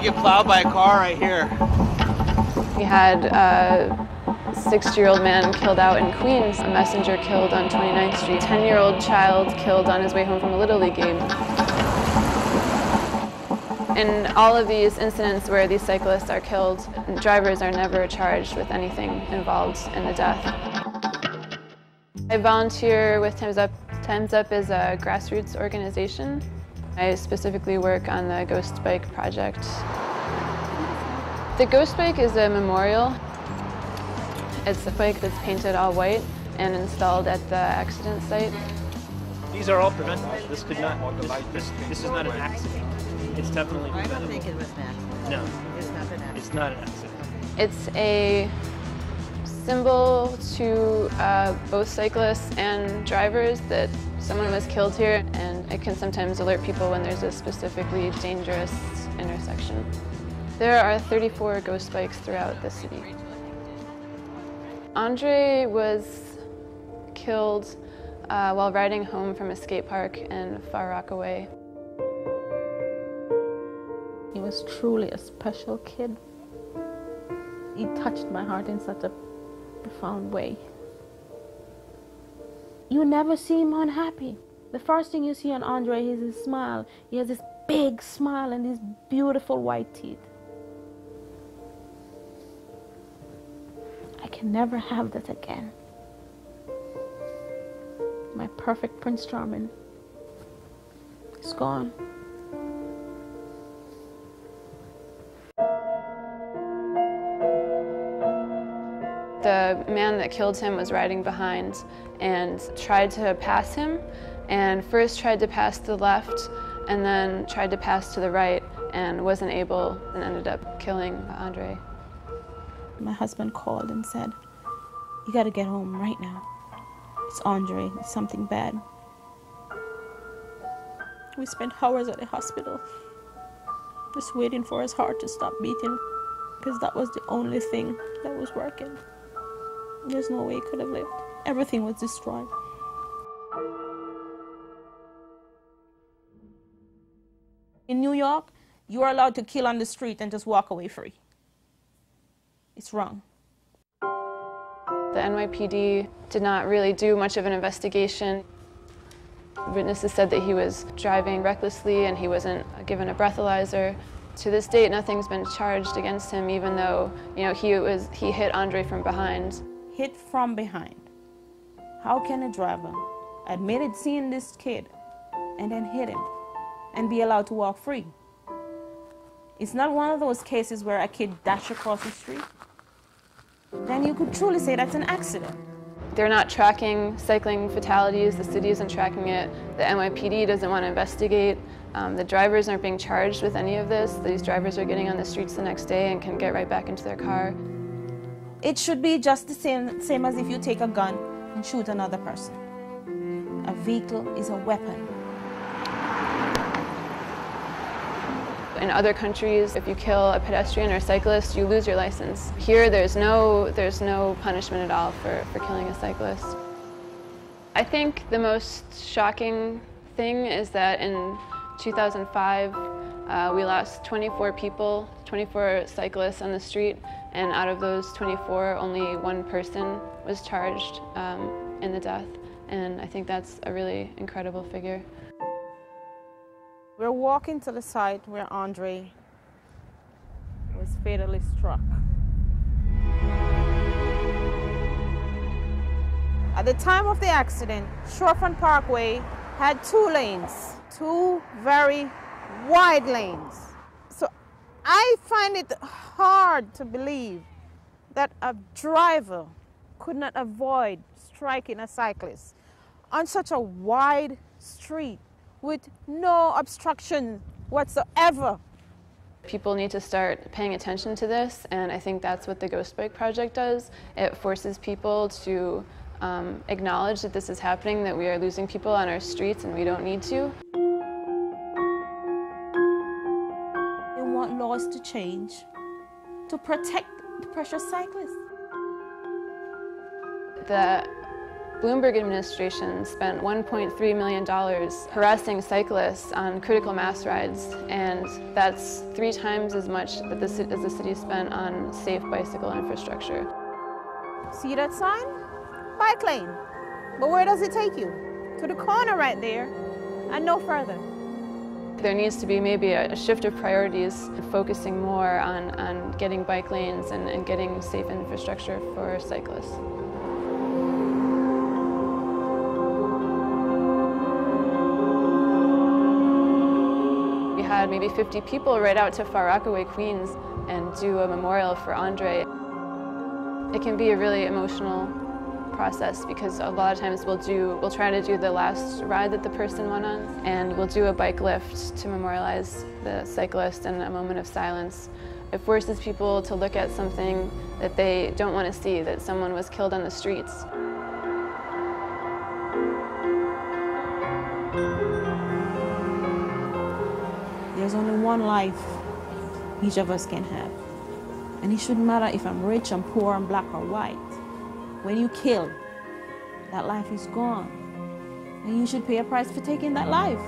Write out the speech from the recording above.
get plowed by a car right here. We had a 60-year-old man killed out in Queens, a messenger killed on 29th Street, 10-year-old child killed on his way home from a Little League game. In all of these incidents where these cyclists are killed, drivers are never charged with anything involved in the death. I volunteer with Time's Up. Time's Up is a grassroots organization. I specifically work on the Ghost Bike project. The Ghost Bike is a memorial. It's a bike that's painted all white and installed at the accident site. These are all preventable. This could not. This is not an accident. It's definitely preventable. I don't think it was an accident. No, it's not an accident. It's not an accident. It's a symbol to both cyclists and drivers that someone was killed here, and it can sometimes alert people when there's a specifically dangerous intersection. There are 34 ghost bikes throughout the city. Andre was killed while riding home from a skate park in Far Rockaway. He was truly a special kid. He touched my heart in such a profound way. You never see him unhappy. The first thing you see on Andre is his smile. He has this big smile and these beautiful white teeth. I can never have that again. My perfect Prince Charming is gone. The man that killed him was riding behind and tried to pass him, and first tried to pass to the left and then tried to pass to the right and wasn't able and ended up killing Andre. My husband called and said, "You gotta get home right now. It's Andre, it's something bad." We spent hours at the hospital just waiting for his heart to stop beating, because that was the only thing that was working. There's no way he could have lived. Everything was destroyed. In New York, you are allowed to kill on the street and just walk away free. It's wrong. The NYPD did not really do much of an investigation. Witnesses said that he was driving recklessly and he wasn't given a breathalyzer. To this date, nothing's been charged against him, even though he hit Andre from behind. Hit from behind. How can a driver admit seeing this kid and then hit him and be allowed to walk free? It's not one of those cases where a kid dashed across the street. Then you could truly say that's an accident. They're not tracking cycling fatalities. The city isn't tracking it. The NYPD doesn't want to investigate. The drivers aren't being charged with any of this. These drivers are getting on the streets the next day and can get right back into their car. It should be just the same as if you take a gun and shoot another person. A vehicle is a weapon. In other countries, if you kill a pedestrian or cyclist, you lose your license. Here, there's no punishment at all for killing a cyclist. I think the most shocking thing is that in 2005, we lost 24 people, 24 cyclists on the street, and out of those 24, only one person was charged in the death. And I think that's a really incredible figure. We're walking to the site where Andre was fatally struck. At the time of the accident, Shorefront Parkway had two lanes, two very wide lanes. So I find it hard to believe that a driver could not avoid striking a cyclist on such a wide street with no obstruction whatsoever. People need to start paying attention to this, and I think that's what the Ghost Bike Project does. It forces people to acknowledge that this is happening, that we are losing people on our streets and we don't need to. They want laws to change to protect the precious cyclists. The Bloomberg administration spent $1.3 million harassing cyclists on critical mass rides, and that's 3 times as much that as the city spent on safe bicycle infrastructure. See that sign? Bike lane. But where does it take you? To the corner right there, and no further. There needs to be maybe a shift of priorities, focusing more on getting bike lanes and getting safe infrastructure for cyclists. We had maybe 50 people ride out to Far Rockaway, Queens, and do a memorial for Andre. It can be a really emotional process because a lot of times we'll try to do the last ride that the person went on, and we'll do a bike lift to memorialize the cyclist in a moment of silence. It forces people to look at something that they don't want to see, that someone was killed on the streets. There's only one life each of us can have. And it shouldn't matter if I'm rich, I'm poor, I'm black or white. When you kill, that life is gone. And you should pay a price for taking that life.